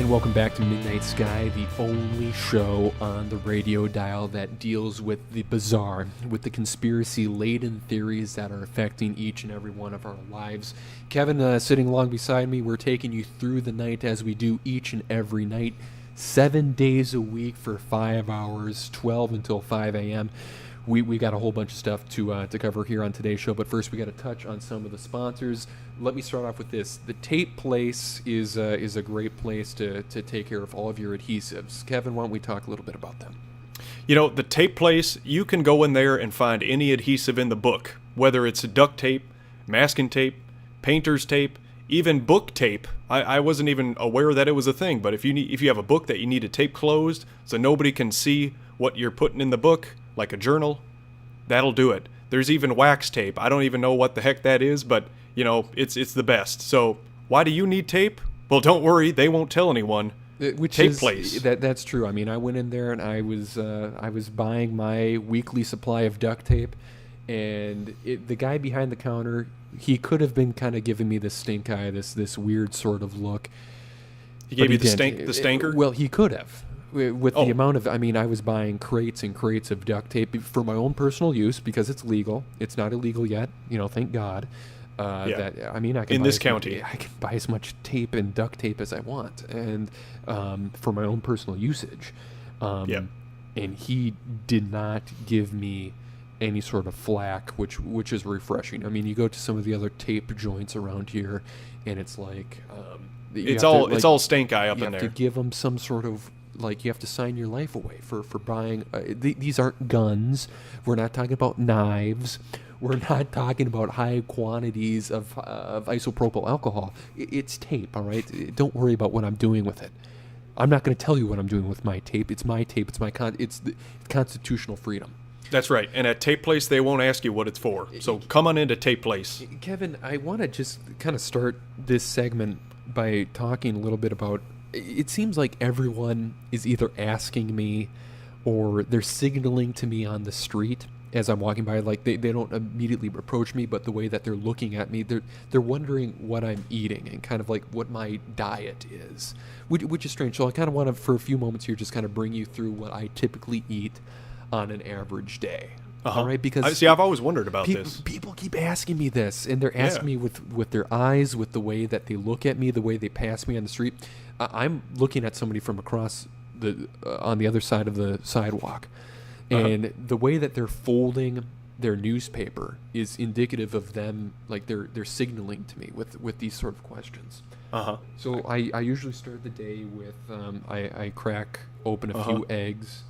and welcome back to Midnight Sky, the only show on the radio dial that deals with the bizarre, with the conspiracy-laden theories that are affecting each and every one of our lives. Kevin, sitting along beside me, we're taking you through the night as we do each and every night, 7 days a week for 5 hours, 12 until 5 a.m. We got a whole bunch of stuff to cover here on today's show, but first we got to touch on some of the sponsors. Let me start off with this. The Tape Place is a great place to take care of all of your adhesives. Kevin, why don't we talk a little bit about them? You know, the Tape Place, you can go in there and find any adhesive in the book, whether it's duct tape, masking tape, painter's tape, even book tape. I wasn't even aware that it was a thing, but if you have a book that you need to tape closed so nobody can see what you're putting in the book, like a journal, that'll do it. There's even wax tape. I don't even know what the heck that is, but you know, it's the best. So why do you need tape? Well, don't worry, they won't tell anyone. Tape Place. That's true. I mean, I went in there and I was buying my weekly supply of duct tape, and the guy behind the counter, he could have been kind of giving me this stink eye, this weird sort of look. He gave you the stanker? Well, he could have. With the amount of, I mean, I was buying crates and crates of duct tape for my own personal use because it's legal. It's not illegal yet, thank God. Yeah. I can in this county, I can buy as much tape and duct tape as I want, and for my own personal usage. Yeah. And he did not give me any sort of flack, which is refreshing. I mean, you go to some of the other tape joints around here, and it's like it's all stank eye up in there. You have to give them some sort of, like, you have to sign your life away for buying. These aren't guns. We're not talking about knives. We're not talking about high quantities of isopropyl alcohol. It's tape, all right? Don't worry about what I'm doing with it. I'm not going to tell you what I'm doing with my tape. It's my tape. It's the constitutional freedom. That's right. And at Tape Place, they won't ask you what it's for. So come on into Tape Place. Kevin, I want to just kind of start this segment by talking a little bit about, it seems like everyone is either asking me or they're signaling to me on the street as I'm walking by. Like, they don't immediately approach me, but the way that they're looking at me, they're wondering what I'm eating and kind of like what my diet is, which is strange. So I kind of want to, for a few moments here, just kind of bring you through what I typically eat on an average day. Uh-huh. All right, because I've always wondered about this. People keep asking me this, and they're asking me with their eyes, with the way that they look at me, the way they pass me on the street. I'm looking at somebody from across on the other side of the sidewalk, and the way that they're folding their newspaper is indicative of them, like they're signaling to me with these sort of questions. So I usually start the day with I crack open a few eggs.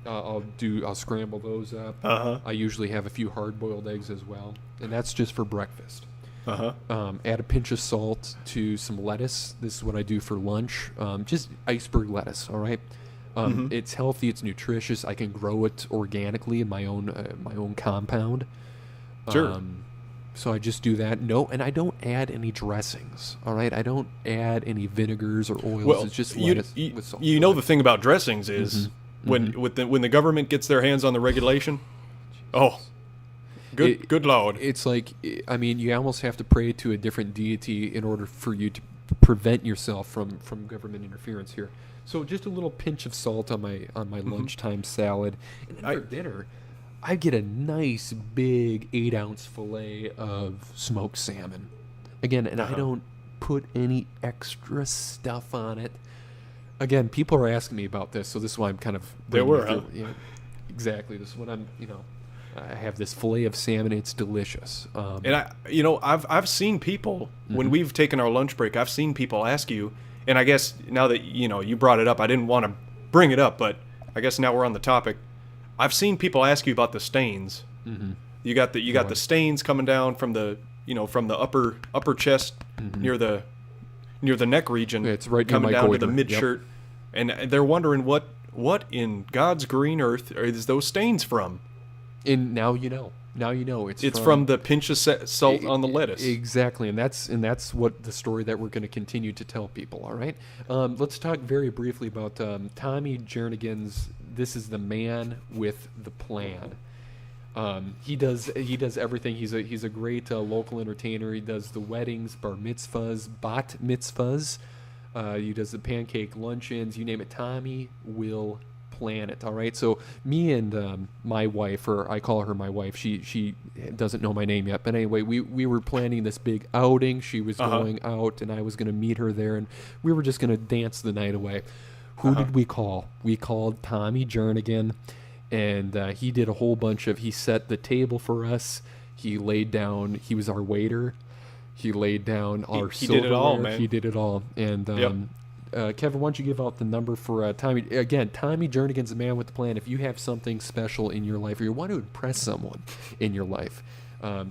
I'll scramble those up. I usually have a few hard-boiled eggs as well, and that's just for breakfast. Add a pinch of salt to some lettuce. This is what I do for lunch. Just iceberg lettuce, all right? It's healthy, it's nutritious. I can grow it organically in my own compound. Sure. So I just do that. No, and I don't add any dressings, all right? I don't add any vinegars or oils. Well, it's just lettuce with salt. You know, the thing about dressings is when the government gets their hands on the regulation, good Lord. It's like, I mean, you almost have to pray to a different deity in order for you to prevent yourself from government interference here. So just a little pinch of salt on my lunchtime salad. And then for dinner, I get a nice big 8-ounce fillet of smoked salmon. Again, and I don't put any extra stuff on it. Again, people are asking me about this, so this is why I'm kind of... They were, huh? Yeah, exactly. This is what I'm, I have this fillet of salmon. It's delicious. And I've seen people, when we've taken our lunch break, I've seen people ask you, and I guess now that, you brought it up, I didn't want to bring it up, but I guess now we're on the topic. I've seen people ask you about the stains. You got the stains coming down from the, from the upper chest near the neck region. Yeah, it's right coming near my down goiter. to the mid-shirt. And they're wondering what in God's green earth is those stains from? And now you know. It's from the pinch of salt on the lettuce. Exactly, and that's what the story that we're going to continue to tell people. All right, let's talk very briefly about Tommy Jernigan's. This is the man with the plan. He does everything. He's a great local entertainer. He does the weddings, bar mitzvahs, bat mitzvahs. He does the pancake luncheons, you name it. Tommy will plan it. All right. So me and my wife, or I call her my wife. She doesn't know my name yet, but anyway, we were planning this big outing. She was going out, and I was going to meet her there, and we were just going to dance the night away. Who did we call? We called Tommy Jernigan, and he did a whole bunch of. He set the table for us. He laid down. He was our waiter. He laid down our silverware. He did it all, man. He did it all. And Kevin, why don't you give out the number for Tommy? Again, Tommy Jernigan's the man with the plan. If you have something special in your life, or you want to impress someone in your life,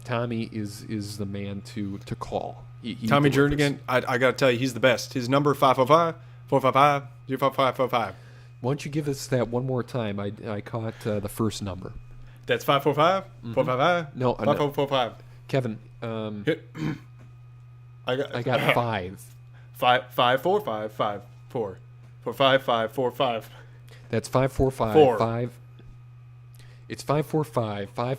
Tommy is the man to call. He Tommy Jernigan, I got to tell you, he's the best. His number 545-455-05555. Why don't you give us that one more time? I caught the first number. That's 545-455. No, 5445. Kevin, I got 5. 545-5445. That's 545. It's 545.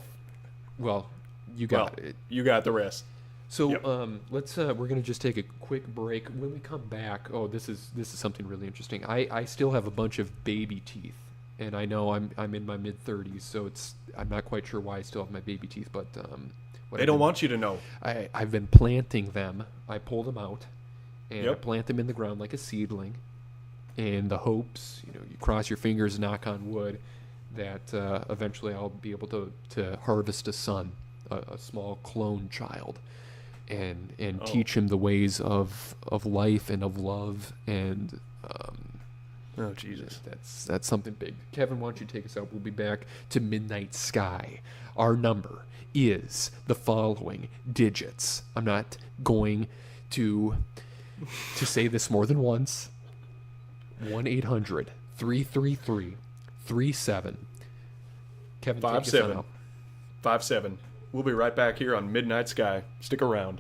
Well, you got it. You got the rest. So let's. We're gonna just take a quick break. When we come back, this is something really interesting. I still have a bunch of baby teeth, and I know I'm in my mid-30s, so I'm not quite sure why I still have my baby teeth, but they don't want you to know. I've been planting them. I pull them out. And I plant them in the ground like a seedling, in the hopes, you cross your fingers, knock on wood, that eventually I'll be able to harvest a son, a small clone child, and teach him the ways of life and of love, and oh Jesus, that's something big. Kevin, why don't you take us out? We'll be back to Midnight Sky. Our number is the following digits. I'm not going to say this more than once. 1-800-333-37. Kevin, 57. 57. We'll be right back here on Midnight Sky. Stick around.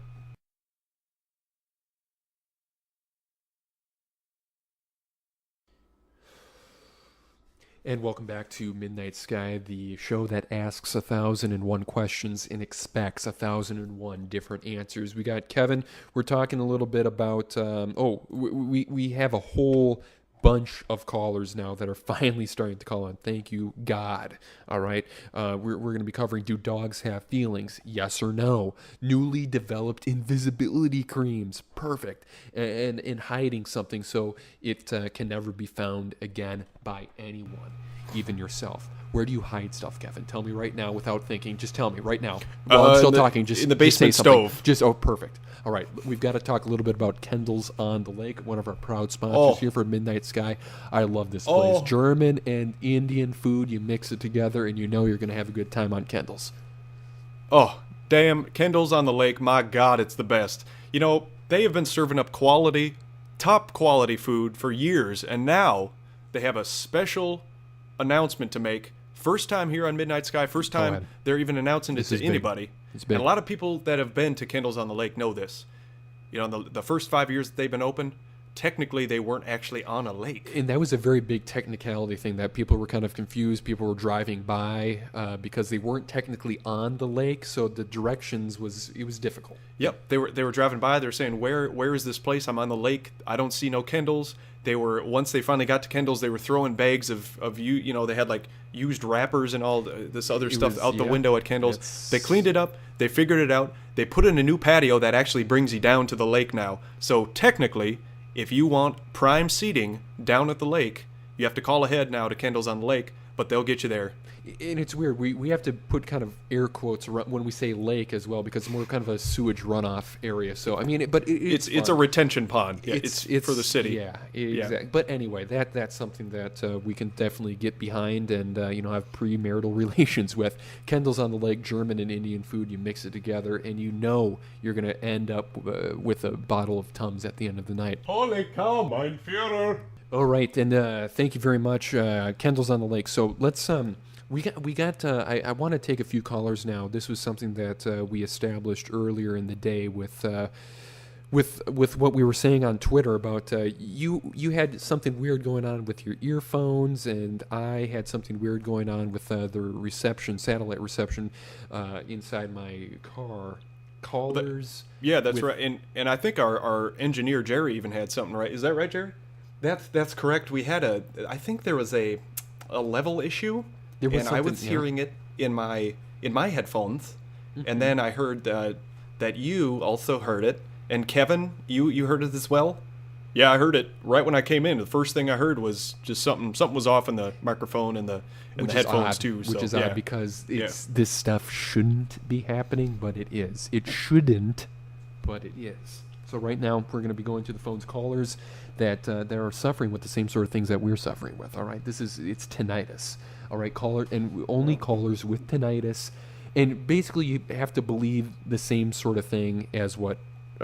And welcome back to Midnight Sky, the show that asks 1,001 questions and expects 1,001 different answers. We got Kevin. We're talking a little bit about. We have a whole bunch of callers now that are finally starting to call on. Thank you, God. All right. We're going to be covering, do dogs have feelings? Yes or no? Newly developed invisibility creams. Perfect. And in hiding something so it can never be found again by anyone, even yourself. Where do you hide stuff, Kevin? Tell me right now without thinking. Just tell me right now. While I'm still talking. Just in the basement just say stove. Perfect. All right. We've got to talk a little bit about Kendall's on the Lake, one of our proud sponsors here for Midnight Sky. I love this place. German and Indian food. You mix it together, and you know you're going to have a good time on Kendall's. Oh, damn. Kendall's on the Lake. My God, it's the best. They have been serving up top quality food for years, and now they have a special announcement to make. First time here on Midnight Sky, first time they're even announcing it to anybody. It's big. And a lot of people that have been to Kendall's on the Lake know this. The first 5 years that they've been open, technically they weren't actually on a lake. And that was a very big technicality thing that people were kind of confused. People were driving by because they weren't technically on the lake, so the directions was difficult. Yep, they were driving by. They were saying, "Where is this place? I'm on the lake. I don't see no Kendall's." Once they finally got to Kendall's, they were throwing bags of they had like used wrappers and all this other stuff out the window at Kendall's. They cleaned it up. They figured it out. They put in a new patio that actually brings you down to the lake now. So technically, if you want prime seating down at the lake, you have to call ahead now to Kendall's on the Lake, but they'll get you there. And it's weird. We have to put kind of air quotes when we say lake as well, because it's more kind of a sewage runoff area. So I mean, it's a retention pond. Yeah, it's for the city. Yeah, exactly. Yeah. But anyway, that's something that we can definitely get behind and have premarital relations with. Kendall's on the Lake, German and Indian food. You mix it together, and you're going to end up with a bottle of Tums at the end of the night. Holy cow, mein Führer! All right, and thank you very much, Kendall's on the Lake. So let's We got. I want to take a few callers now. This was something that we established earlier in the day with what we were saying on Twitter about you had something weird going on with your earphones, and I had something weird going on with the satellite reception inside my car. callers. Yeah, that's right. And I think our engineer Jerry even had something, right? Is that right, Jerry? That's correct. We had I think there was a level issue, and I was hearing it in my headphones, and then I heard that you also heard it, and Kevin, you heard it as well. Yeah, I heard it right when I came in. The first thing I heard was just something was off in the microphone and the headphones odd, too. Which is odd because this stuff shouldn't be happening, but it is. It shouldn't, but it is. So right now we're going to be going to the phone's callers that are suffering with the same sort of things that we're suffering with. All right, it's tinnitus. All right, and only callers with tinnitus, and basically you have to believe the same sort of thing as what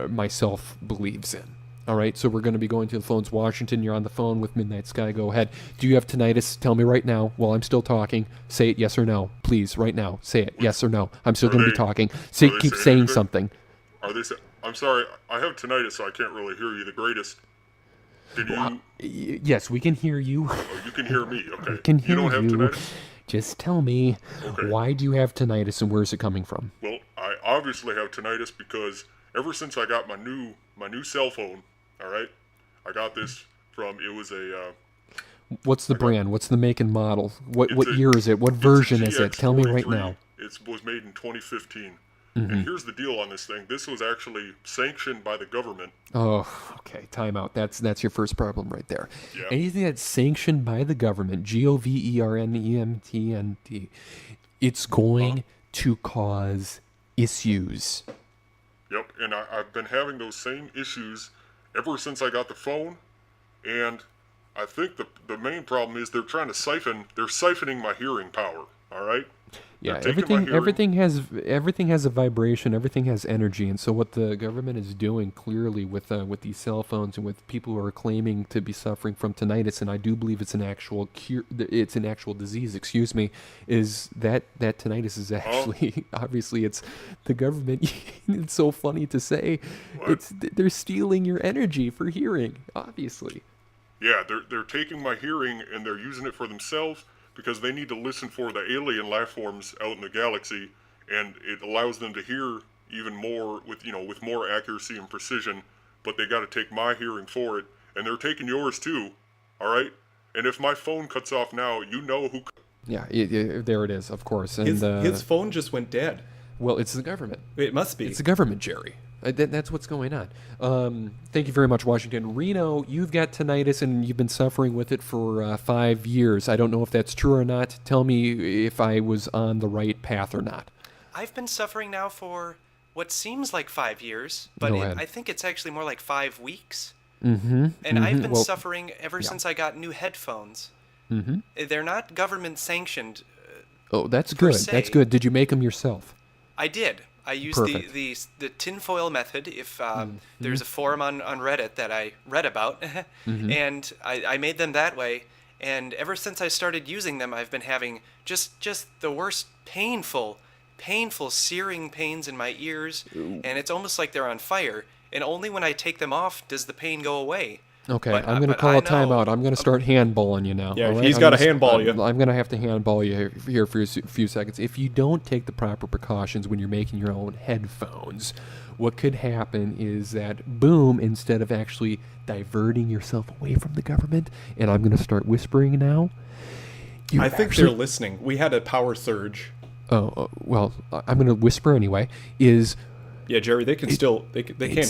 myself believes in. All right, so we're going to be going to the phones. Washington, you're on the phone with Midnight Sky. Go ahead. Do you have tinnitus? Tell me right now while I'm still talking. Say it yes or no. Please, right now. Say it yes or no. I'm still going to be talking. Keep saying something. I'm sorry. I have tinnitus, so I can't really hear you the greatest. Can you? Yes, we can hear you. Oh, you can hear me. Okay. We can hear you. Don't have tinnitus? Just tell me, okay. Why do you have tinnitus and where is it coming from? Well, I obviously have tinnitus because ever since I got my new cell phone, all right, I got this from, it was a... What's the brand? What's the make and model? What year is it? What version is it? Tell me right now. It was made in 2015. Mm-hmm. And here's the deal on this thing. This was actually sanctioned by the government. Oh, okay. Time out. That's your first problem right there. Yeah. Anything that's sanctioned by the government, GOVERNMENT, it's going to cause issues. Yep, and I've been having those same issues ever since I got the phone, and I think the main problem is they're siphoning my hearing power, all right? Yeah, everything has a vibration, everything has energy, and so what the government is doing clearly with these cell phones and with people who are claiming to be suffering from tinnitus, and I do believe it's an actual disease, is that tinnitus is actually obviously it's the government. It's so funny to say, they're stealing your energy for hearing, obviously. Yeah, they're taking my hearing and they're using it for themselves, because they need to listen for the alien life forms out in the galaxy, and it allows them to hear even more with more accuracy and precision, but they got to take my hearing for it, and they're taking yours too, all right? And if my phone cuts off now, you know who... Yeah, there it is, of course. And his phone just went dead. Well, it's the government. It must be. It's the government, Jerry. That's what's going on. Thank you very much, Washington. Reno, you've got tinnitus and you've been suffering with it for 5 years. I don't know if that's true or not. Tell me if I was on the right path or not. I've been suffering now for what seems like 5 years, but I think it's actually more like 5 weeks. Mm-hmm. And I've been suffering ever since I got new headphones. Mm-hmm. They're not government sanctioned. Oh, that's good. That's good. Did you make them yourself? I did. I used the tinfoil method. If there's a forum on Reddit that I read about, and I made them that way. And ever since I started using them, I've been having just the worst painful, searing pains in my ears, and it's almost like they're on fire. And only when I take them off does the pain go away. Okay, I'm going to call a timeout. I'm going to start handballing you now. Yeah, right? He's got to handball you. I'm going to have to handball you here for a few seconds. If you don't take the proper precautions when you're making your own headphones, what could happen is that, boom, instead of actually diverting yourself away from the government, and I'm going to start whispering now. I think they're listening. We had a power surge. Oh, well, I'm going to whisper anyway. Yeah, Jerry, they can't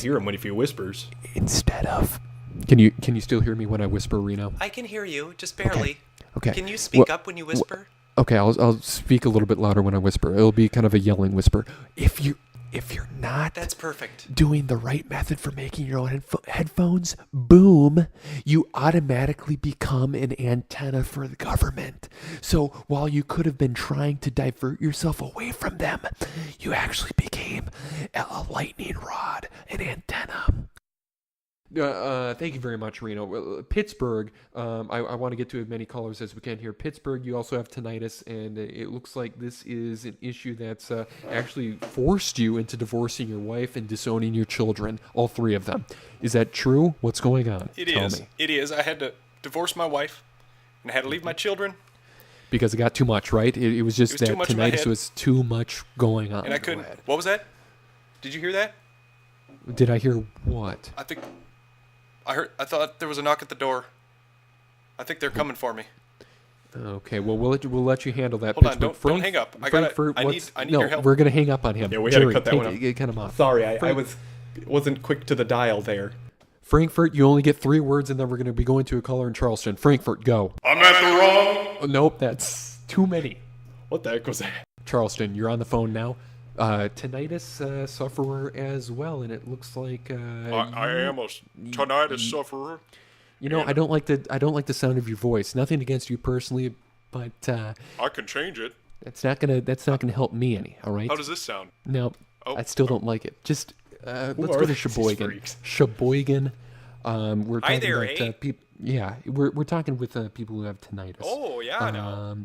hear him if he whispers. Instead of... Can you still hear me when I whisper, Reno? I can hear you, just barely. Okay. Can you speak up when you whisper? Okay, I'll speak a little bit louder when I whisper. It'll be kind of a yelling whisper. If you're not that's perfect. Doing the right method for making your own headphones, boom, you automatically become an antenna for the government. So while you could have been trying to divert yourself away from them, you actually became a lightning rod, an antenna. Thank you very much, Reno. Pittsburgh, I want to get to as many callers as we can here. Pittsburgh, you also have tinnitus, and it looks like this is an issue that's actually forced you into divorcing your wife and disowning your children, all 3 of them. Is that true? What's going on? Tell me. It is. I had to divorce my wife, and I had to leave my children. Because it got too much, right? It was just that tinnitus was too much going on. And I couldn't. What was that? Did you hear that? Did I hear what? I thought there was a knock at the door. I think they're coming for me. Okay, well, we'll let you handle that. Hold on, don't hang up. I need your help. We're gonna hang up on him. Yeah, we Jerry, had to cut that one off. Cut him off. Sorry, I wasn't quick to the dial there. Frankfurt, you only get 3 words, and then we're going to be going to a caller in Charleston. Frankfurt, go. I'm at the wrong. Oh, nope, that's too many. What the heck was that? Charleston, you're on the phone now. Tinnitus sufferer as well, and it looks like I am a tinnitus sufferer. You know, I don't like the sound of your voice. Nothing against you personally, but I can change it. that's not gonna help me any. All right. How does this sound? No, I still don't like it. Just let's go to these Sheboygan. freaks? Sheboygan. We're talking there, about yeah, we're talking with people who have tinnitus. Oh, yeah, I know.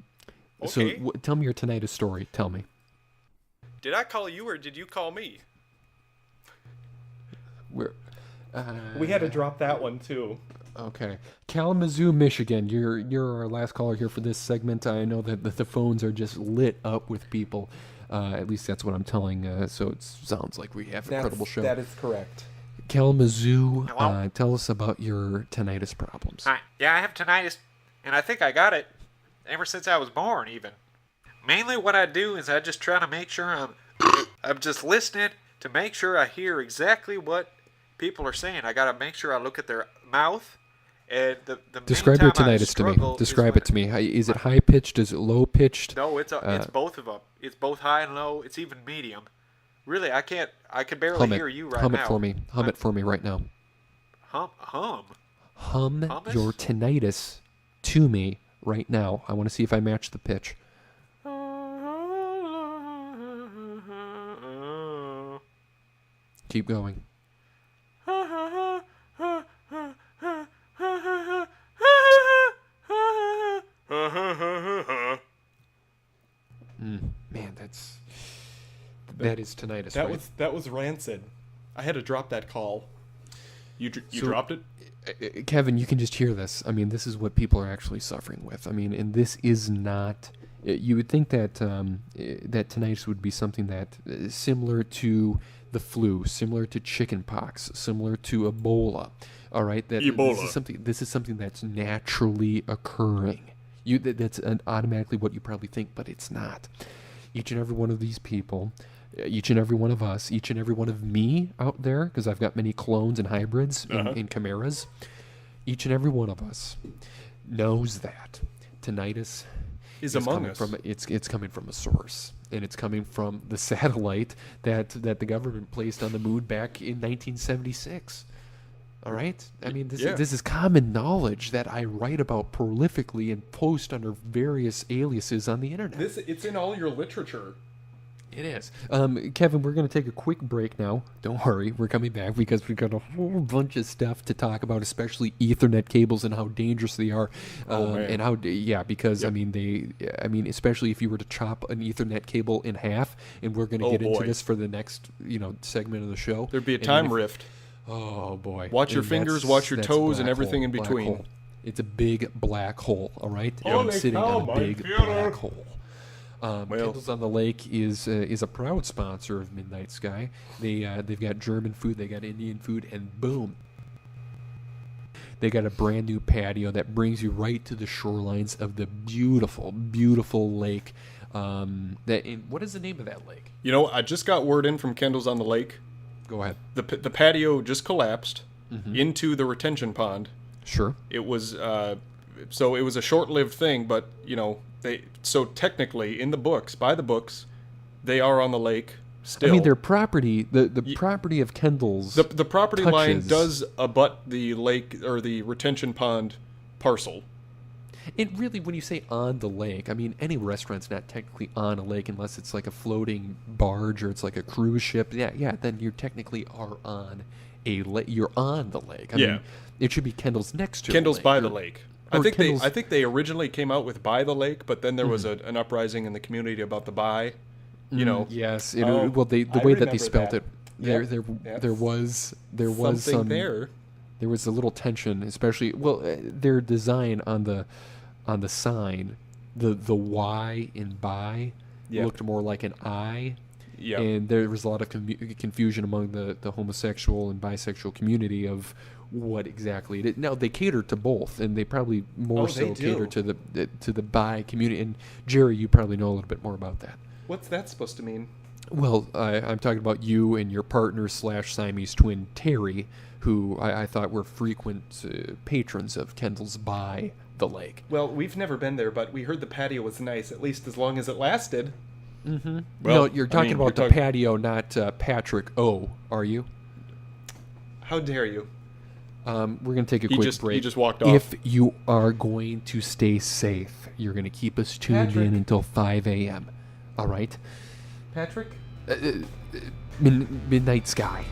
So Okay. tell me your tinnitus story. Tell me. Did I call you or did you call me? We're We had to drop that one too. okay. Kalamazoo, Michigan. You're our last caller here for this segment. I know that the phones are just lit up with people. At least that's what I'm telling. So it sounds like we have an incredible show. That is correct. Kalamazoo, Hello? tell us about your tinnitus problems. Hi. Yeah, I have tinnitus, and I think I got it ever since I was born, even. Mainly what I do is I just try to make sure I'm just listening to make sure I hear exactly what people are saying. I got to make sure I look at their mouth, and the main Describe your time I tinnitus to me. struggle is Describe when- it to me. Is it high pitched? Is it low pitched? No, it's both of them. It's both high and low. It's even medium. Really, I can barely Hum it. hear you right Hum now. it for me. Hum it for me right now. Hum. Hum Hummus? your tinnitus to me right now. I want to see if I match the pitch. Keep going. Man, that is tinnitus. That right? that was rancid. I had to drop that call. You So- dropped it? Kevin, you can just hear this. I mean, this is what people are actually suffering with. I mean, and this is not. You would think that that tinnitus would be something that similar to the flu, similar to chickenpox, similar to Ebola. All right, Ebola. This is something that's naturally occurring. That's automatically what you probably think, but it's not. Each and every one of these people, each and every one of us, each and every one of me out there, because I've got many clones and hybrids in chimeras, each and every one of us knows that tinnitus Is among coming us. from it's coming from a source, and it's coming from the satellite that the government placed on the moon back in 1976. All right, I mean this is common knowledge that I write about prolifically and post under various aliases on the internet. It's in all your literature. It is. Kevin, we're going to take a quick break now. Don't worry, we're coming back because we've got a whole bunch of stuff to talk about, especially Ethernet cables and how dangerous they are. Man. And how, because I mean, especially if you were to chop an Ethernet cable in half, and we're going to get into boy. this for the next, segment of the show. There'd be a And time then if- rift. Oh boy! Watch your And fingers, that's- watch your that's toes, and black everything in black between. hole. It's a big black hole. All right, Holy I'm sitting cow, on a my big theater. black hole. Kendall's on the Lake is a proud sponsor of Midnight Sky. They've got German food, they got Indian food, and boom, they got a brand new patio that brings you right to the shorelines of the beautiful, beautiful lake. What is the name of that lake? I just got word in from Kendall's on the Lake. Go ahead. The patio just collapsed into the retention pond. Sure. It was so it was a short-lived thing, but so technically in the books, by the books, they are on the lake still. I mean, their property, the property of Kendall's. the property line touches- does abut the lake or the retention pond parcel. And really, when you say on the lake, I mean, any restaurant's not technically on a lake unless it's like a floating barge or it's like a cruise ship. Yeah, then you technically are on a lake. You're on the lake. I mean, it should be Kendall's next to Kendall's the lake. by the lake. I or think Kendall's- they originally came out with by the lake, but then there was an uprising in the community about the by. Yes. Oh, the I way that they remember spelt that. it, Yep. there was Something some there. There was a little tension, especially their design on the sign, the Y in by Yeah. looked more like an I. Yep. And there was a lot of confusion among the homosexual and bisexual community of what exactly it is. Now, they cater to both, and they probably more so cater to the bi community. And Jerry, you probably know a little bit more about that. What's that supposed to mean? Well, I'm talking about you and your partner / Siamese twin, Terry, who I thought were frequent patrons of Kendall's by the lake. Well, we've never been there, but we heard the patio was nice, at least as long as it lasted. Mm-hmm. Well, no, you're talking about the patio, not Patrick O, are you? How dare you? We're going to take a quick break. He just walked off. If you are going to stay safe, you're going to keep us tuned in until 5 a.m. All right? Patrick? Midnight Sky.